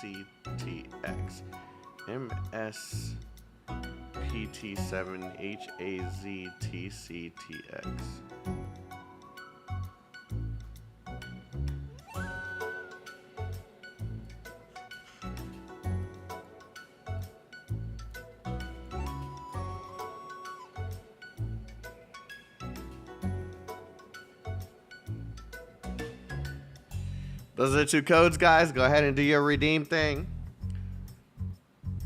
MSPT7HAZTCTX. MSPT7HAZTCTX. Those are the 2 codes, guys. Go ahead and do your redeem thing.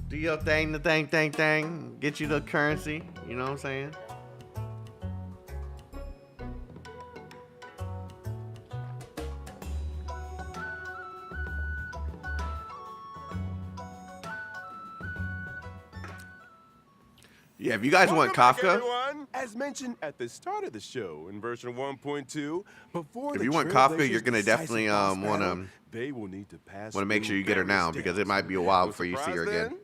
Do your thing, the thing. Get you the currency. You know what I'm saying? Yeah, if you guys want Welcome back, Kafka, everyone. As mentioned at the start of the show in version 1.2, before if the you want Kafka, Trailblazers' you're gonna decisive definitely boss want battle, to they will need to pass make through sure you get her now various because it steps. might be a while No before you see surprise her again.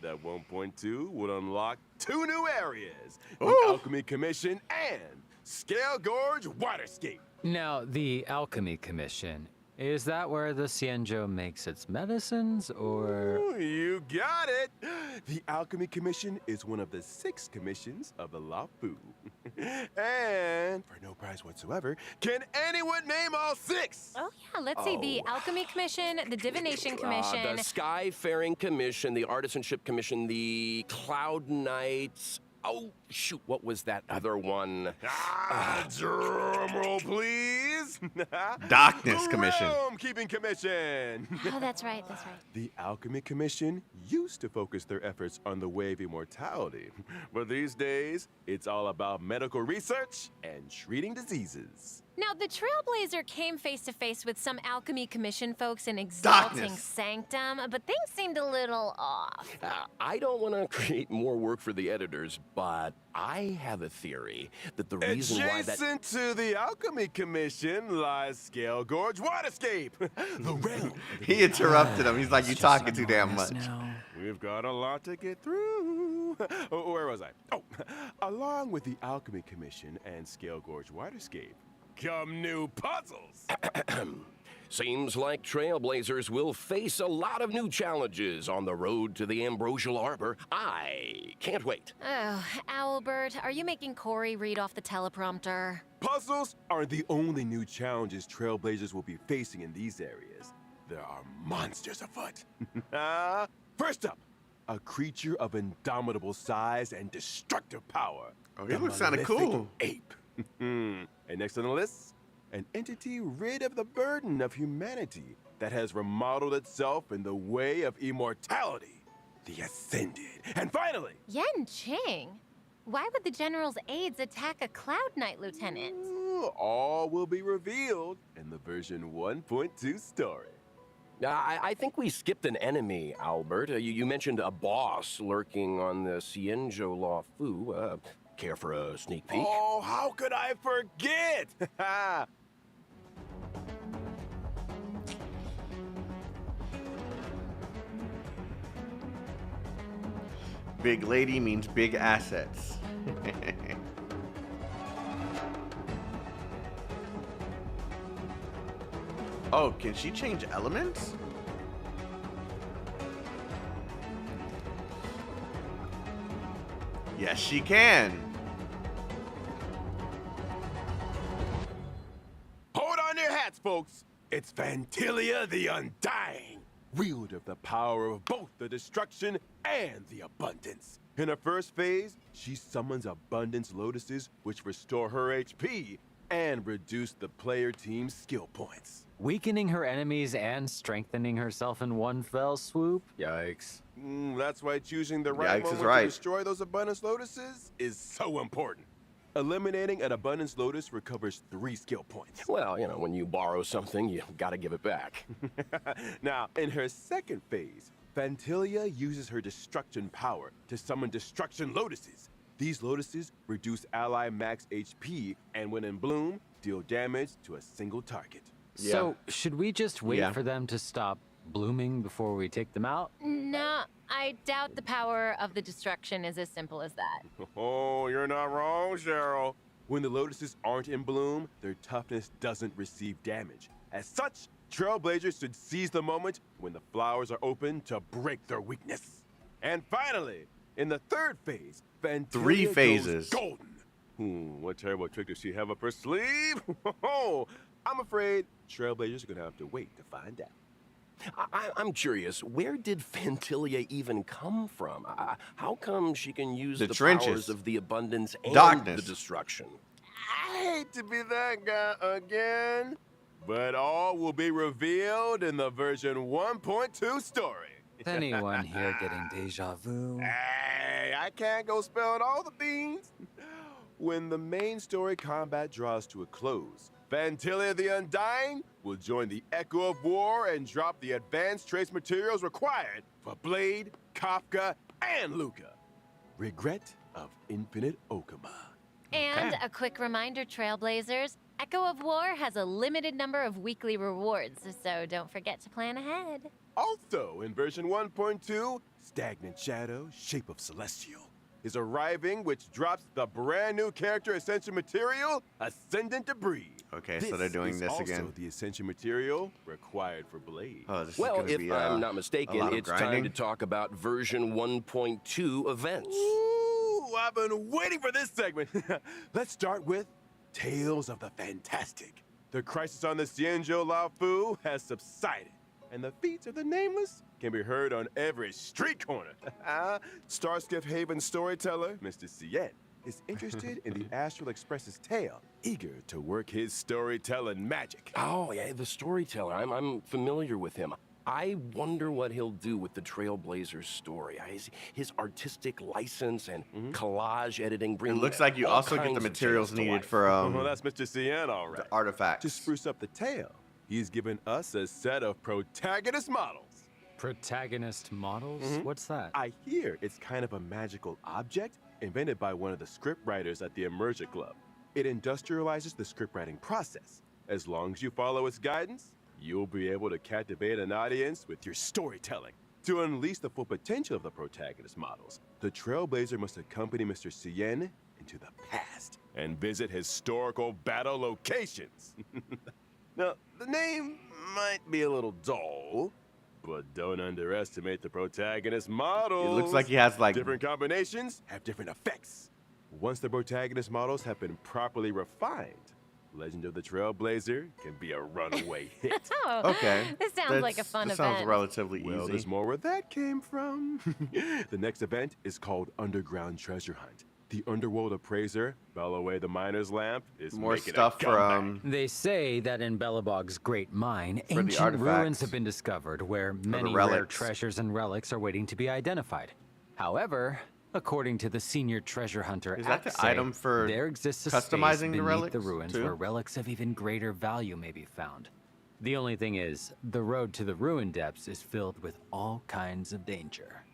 then, that 1.2 would unlock 2 new areas: the Ooh. Alchemy Commission and Scale Gorge Waterscape. Now, the Alchemy Commission. Is that where the Xianzhou makes its medicines, or...? Ooh, you got it! The Alchemy Commission is one of the 6 commissions of the Law Fu. And, for no prize whatsoever, can anyone name all 6? Oh yeah, let's see. The Alchemy Commission, the Divination Commission. The Skyfaring Commission, the Artisanship Commission, the Cloud Knights. Oh, shoot, what was that other one? Drum roll, please. Darkness Commission. Keeping Commission. Oh, that's right. The Alchemy Commission used to focus their efforts on the way of immortality, but these days, it's all about medical research and treating diseases. Now, the Trailblazer came face to face with some Alchemy Commission folks in Exalting Darkness. Sanctum, but things seemed a little off. I don't want to create more work for the editors, but I have a theory that the reason why that... Adjacent to the Alchemy Commission lies Scale Gorge Waterscape, the realm. He interrupted him. He's like, "You talking too damn much." We've got a lot to get through. Where was I? Oh, along with the Alchemy Commission and Scale Gorge Waterscape come new puzzles. Seems like Trailblazers will face a lot of new challenges on the road to the Ambrosial Arbor. I can't wait. Oh, Owlbert, are you making Corey read off the teleprompter? Puzzles aren't the only new challenges Trailblazers will be facing in these areas. There are monsters afoot. First up, a creature of indomitable size and destructive power. Oh, he the looks kinda Malefic cool. Ape. And next on the list, an entity rid of the burden of humanity that has remodeled itself in the way of immortality, the Ascended. And finally, Yen Qing? Why would the General's aides attack a Cloud Knight lieutenant? all will be revealed in the version 1.2 story. I think we skipped an enemy, Albert. You mentioned a boss lurking on the Xianzhou Law Fu. Care for a sneak peek? Oh, how could I forget? Big lady means big assets. Oh, can she change elements? Yes, she can. Hold on your hats, folks. It's Vantilia the Undying, wielder of the power of both the destruction and the abundance. In her first phase, she summons abundance lotuses which restore her HP and reduce the player team's skill points. Weakening her enemies and strengthening herself in one fell swoop? Yikes. That's why choosing the right Yikes is moment right. to destroy those abundance lotuses is so important. Eliminating an abundance lotus recovers 3 skill points. Well, you know, when you borrow something, you gotta give it back. Now, in her second phase, Vantilia uses her destruction power to summon destruction lotuses. These lotuses reduce ally max HP and when in bloom, deal damage to a single target. So, should we just wait Yeah. for them to stop blooming before we take them out? No, I doubt the power of the destruction is as simple as that. Oh, you're not wrong, Cheryl. When the lotuses aren't in bloom, their toughness doesn't receive damage. As such, Trailblazers should seize the moment when the flowers are open to break their weakness. And finally, in the third phase, Vantilia 3 goes phases. golden. What terrible trick does she have up her sleeve? I'm afraid Trailblazers are gonna have to wait to find out. I'm curious, where did Vantilia even come from? How come she can use The the trenches. powers of the abundance and Darkness. the destruction? I hate to be that guy again, But all will be revealed in the version 1.2 story. Anyone here getting deja vu? Hey, I can't go spelling all the beans. When the main story combat draws to a close, Vantilia the Undying will join the Echo of War and drop the advanced trace materials required for Blade, Kafka, and Luca. Regret of Infinite Okama. And a quick reminder, Trailblazers, Echo of War has a limited number of weekly rewards, so don't forget to plan ahead. Also, in version 1.2, Stagnant Shadow, Shape of Celestial, is arriving, which drops the brand new character Ascension material, Ascendant Debris. Okay, so they're doing this again. Also the Ascension material required for Blade. Oh, this Well, is if gonna be, I'm not a mistaken, lot of it's time grinding. to talk about version 1.2 events. Ooh, I've been waiting for this segment. Let's start with Tales of the Fantastic. The crisis on the Xianzhou Laofu has subsided, and the feats of the Nameless can be heard on every street corner. Starskiff Haven storyteller, Mr. Cien, is interested in the Astral Express's tale, eager to work his storytelling magic. Oh, yeah, the storyteller. I'm familiar with him. I wonder what he'll do with the Trailblazers story. His artistic license and collage editing It bring looks like you all also get the kinds of materials tales to needed life. for Well, that's Mr. Cien, all right. the artifacts. To spruce up the tale, he's given us a set of protagonist models. Protagonist models? What's that? I hear it's kind of a magical object invented by one of the scriptwriters at the Immersion Club. It industrializes the scriptwriting process. As long as you follow its guidance, you'll be able to captivate an audience with your storytelling. To unleash the full potential of the protagonist models, the Trailblazer must accompany Mr. Cien into the past and visit historical battle locations. Now, the name might be a little dull, but don't underestimate the protagonist models. It looks like he has like Different combinations have different effects. Once the protagonist models have been properly refined, Legend of the Trailblazer can be a runaway hit. Oh, okay. This sounds like a fun this event. sounds relatively Well, easy. there's more where that came from. The next event is called Underground Treasure Hunt. The underworld appraiser, Bellaway the Miner's Lamp, is More making stuff a for comeback. They say that in Belobog's great mine, For the ancient artifacts. ruins have been discovered where many rare relics. treasures and relics are waiting to be identified. However, according to the senior treasure hunter, Is that the Aksay, item for there exists a customizing space the beneath relics, the ruins too? where relics of even greater value may be found. The only thing is, the road to the ruin depths is filled with all kinds of danger.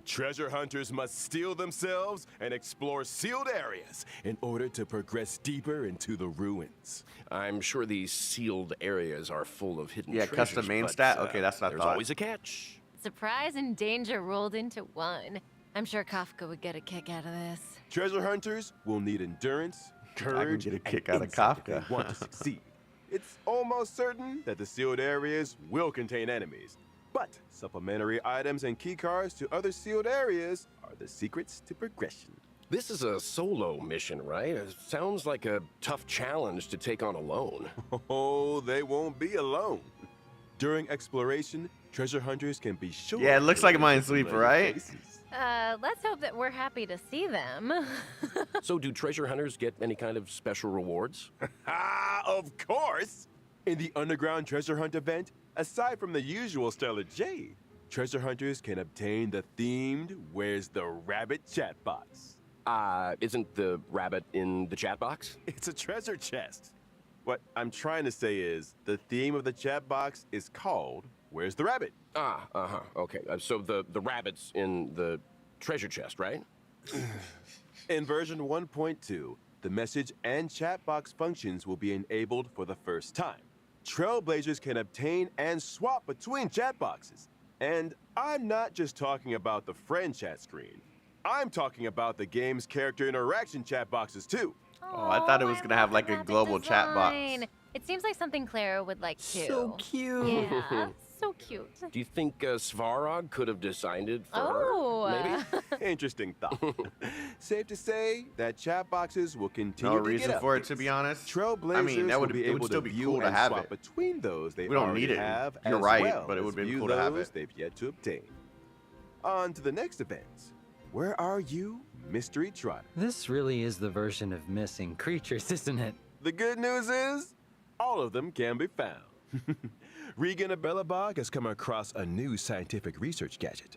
Treasure hunters must steel themselves and explore sealed areas in order to progress deeper into the ruins. I'm sure these sealed areas are full of hidden Yeah, treasures, custom main but, stat? Okay, that's what I there's thought. always a catch. Surprise and danger rolled into one. I'm sure Kafka would get a kick out of this. Treasure hunters will need endurance, courage, get a and kick out of insight if Kafka. they want to succeed. It's almost certain that the sealed areas will contain enemies, but supplementary items and keycards to other sealed areas are the secrets to progression. This is a solo mission, right? It sounds like a tough challenge to take on alone. Oh, they won't be alone. During exploration, treasure hunters can be sure. Yeah, it looks to like visit Minesweeper, familiar right? places. Let's hope that we're happy to see them. So do treasure hunters get any kind of special rewards? Ah, of course! In the Underground Treasure Hunt event, aside from the usual Stellar Jade, treasure hunters can obtain the themed Where's the Rabbit chat box. Isn't the rabbit in the chat box? It's a treasure chest. What I'm trying to say is, the theme of the chat box is called Where's the Rabbit? Okay. So the rabbit's in the treasure chest, right? In version 1.2, the message and chat box functions will be enabled for the first time. Trailblazers can obtain and swap between chat boxes. And I'm not just talking about the friend chat screen. I'm talking about the game's character interaction chat boxes too. Oh, I thought it was gonna have like a rabbit global chat box. design. It seems like something Clara would like too. So cute. Yeah, so cute. Do you think Svarog could have designed it for Oh, her? Maybe? Interesting thought. Safe to say that chat boxes will continue No to reason get for it, updates. to be honest. Trailblazers I mean, that will would be it would able still to be view cool to and have swap it. between those they We don't already need it. have, You're as right, well but it as would've been view cool to have those it. they've yet to obtain. On to the next event. Where are you, Mystery Trotter? This really is the version of missing creatures, isn't it? The good news is, all of them can be found. Regan of Bellabog has come across a new scientific research gadget.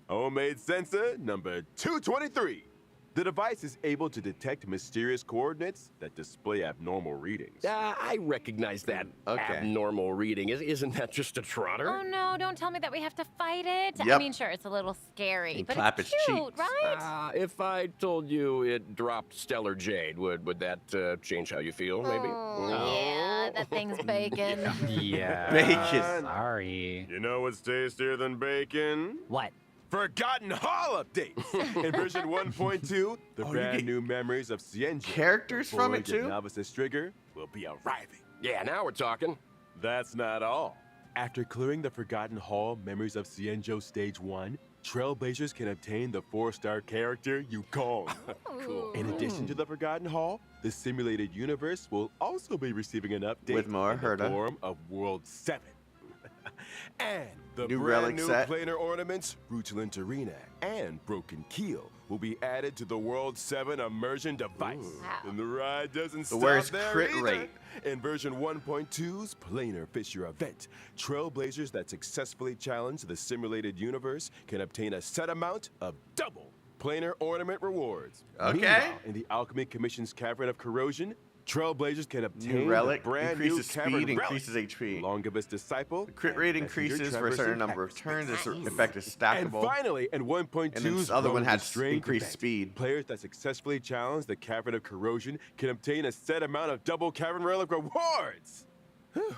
Homemade sensor number 223. The device is able to detect mysterious coordinates that display abnormal readings. I recognize that Okay. abnormal reading. Isn't that just a trotter? Oh no, don't tell me that we have to fight it. I Yep. mean, sure, it's a little scary, And but clap it's its cute, cheeks. right? If I told you it dropped stellar jade, would that change how you feel, maybe? Yeah, that thing's bacon. Yeah. Bacon. Sorry. You know what's tastier than bacon? What? Forgotten Hall updates! In version 1.2, the brand get new memories of Xianzhou, characters the from voyage it too? of Novice's Trigger, will be arriving. Yeah, now we're talking. That's not all. After clearing the Forgotten Hall Memories of Xianzhou Stage 1, Trailblazers can obtain the 4-star character Yukong. Cool. In addition to the Forgotten Hall, the simulated universe will also be receiving an update With more in the Herta. form of World 7. And the New brand relic new set. planar ornaments, Rutilant Arena and Broken Keel, will be added to the World 7 immersion device. Wow. And the ride doesn't stop where's there crit either. rate? In version 1.2's Planar Fisher event, Trailblazers that successfully challenge the simulated universe can obtain a set amount of double planar ornament rewards. Okay. Meanwhile, in the Alchemy Commission's Cavern of Corrosion, Trailblazers can obtain New relic the brand increases new Cavern speed, relic. increases HP. Longibus Disciple. Crit and rate Messenger increases for a Traverse certain number of Impact. turns. This Nice. effect is And stackable. finally, in 1.2's And then this other one Road had Restrained increased event, speed. Players that successfully challenge the Cavern of Corrosion can obtain a set amount of double Cavern Relic rewards. Whew.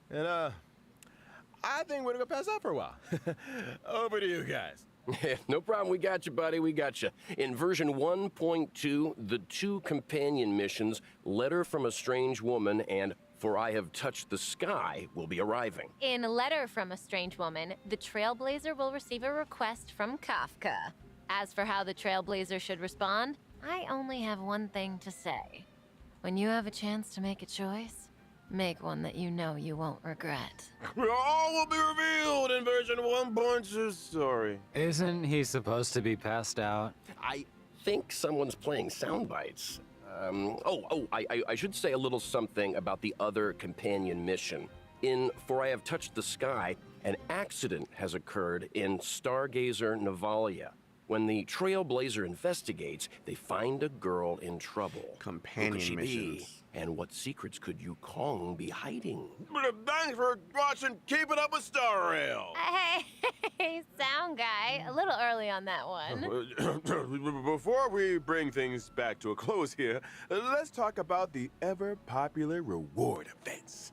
And I think we're gonna pass out for a while. Over to you guys. No problem. We got you, buddy. We got you. In version 1.2, the 2 companion missions, Letter from a Strange Woman and For I Have Touched the Sky, will be arriving. In a letter from a strange woman, the Trailblazer will receive a request from Kafka. As for how the Trailblazer should respond, I only have one thing to say. When you have a chance to make a choice, make one that you know you won't regret. All will be revealed in version 1.2. Sorry. Isn't he supposed to be passed out? I think someone's playing sound bites. I should say a little something about the other companion mission. In For I Have Touched the Sky, an accident has occurred in Stargazer Navalia. When the Trailblazer investigates, they find a girl in trouble. Companion Who could she be? missions. And what secrets could Yukong be hiding? Thanks for watching Keeping Up with Star Rail. Hey, sound guy, a little early on that one. Before we bring things back to a close here, let's talk about the ever-popular reward events.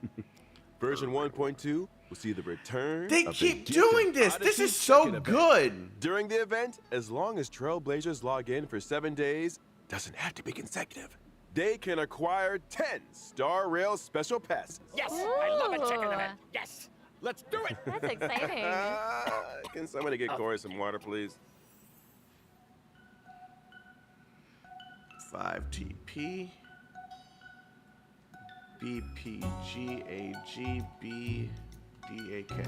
Version 1.2 will see the return They of keep the Gift of doing this. This Odyssey is so second event. good. During the event, as long as Trailblazers log in for 7 days, doesn't have to be consecutive, they can acquire 10 Star Rail special passes. Yes! I love a chicken event. Yes! Let's do it! That's exciting. Can somebody get Corey some water, please? 5 TP. BPGAGBDAK.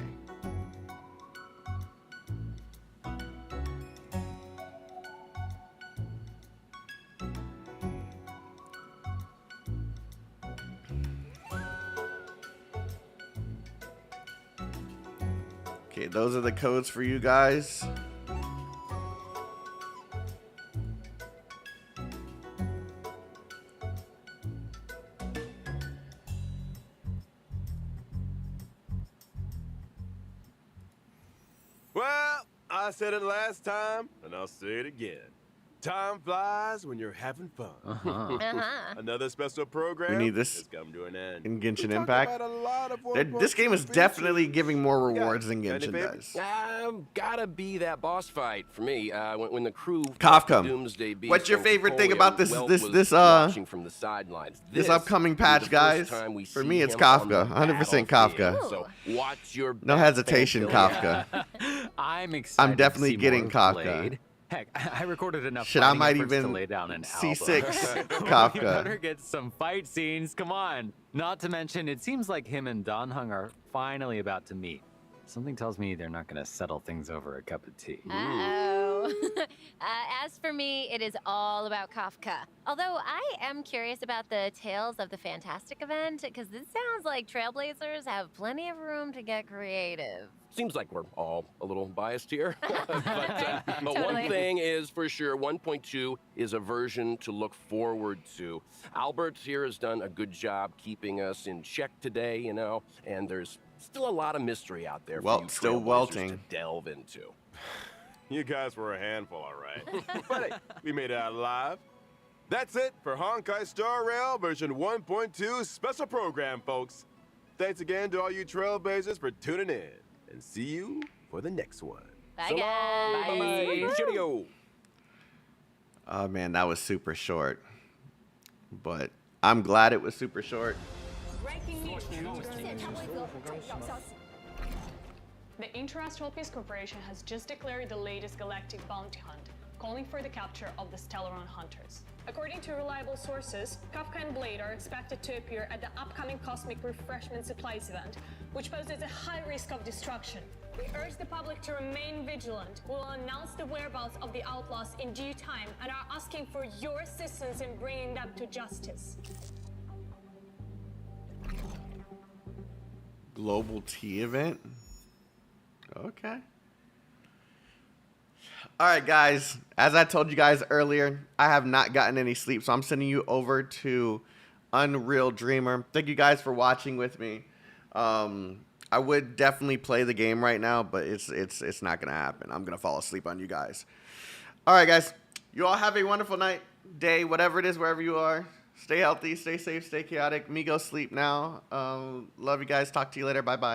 Okay, those are the codes for you guys. Well, I said it last time, and I'll say it again. Time flies when you're having fun. Another special program We need this has come to an end. in Genshin We talked Impact. about a lot of This game is 1.2 definitely features. giving more Yeah, rewards than got any Genshin favorites? does. Gotta be that boss fight for me. When the crew Kafka. Doomsday Beast What's your and favorite thing Napoleon about this- Welt this- was this, watching from the sidelines. This will upcoming be the patch, first guys, time we for see me, it's him on Kafka. the 100% battlefield. Kafka. So watch your No back, hesitation, Pantaleon. Kafka. I'm excited. definitely to see getting more of Kafka. Blade. Heck, I recorded enough. Shit, I fighting might efforts to even lay down an C6 album. We Kafka. better get some fight scenes. Come on. Not to mention, it seems like him and Dan Hung are finally about to meet. Something tells me they're not going to settle things over a cup of tea. Uh-oh. As for me, it is all about Kafka. Although I am curious about the Tales of the Fantastic event, because this sounds like Trailblazers have plenty of room to get creative. Seems like we're all a little biased here. but Totally. one thing is for sure, 1.2 is a version to look forward to. Albert here has done a good job keeping us in check today, you know, and there's still a lot of mystery out there for you still Trailblazers welting. to delve into. You guys were a handful, all right. But hey, we made it out alive. That's it for Honkai Star Rail version 1.2 special program, folks. Thanks again to all you Trailblazers for tuning in. And see you for the next one. Bye, So long. guys. Bye-bye. Cheerio. Oh man, that was super short. But I'm glad it was super short. The Interastral Peace Corporation has just declared the latest galactic bounty hunt, calling for the capture of the Stellaron Hunters. According to reliable sources, Kafka and Blade are expected to appear at the upcoming Cosmic Refreshment Supplies event, which poses a high risk of destruction. We urge the public to remain vigilant. We'll announce the whereabouts of the outlaws in due time and are asking for your assistance in bringing them to justice. Global tea event? Okay. All right, guys. As I told you guys earlier, I have not gotten any sleep, so I'm sending you over to Unreal Dreamer. Thank you guys for watching with me. I would definitely play the game right now, but it's not gonna happen. I'm gonna fall asleep on you guys. All right, guys. You all have a wonderful night, day, whatever it is, wherever you are. Stay healthy, stay safe, stay chaotic. Me go sleep now. Love you guys. Talk to you later. Bye bye.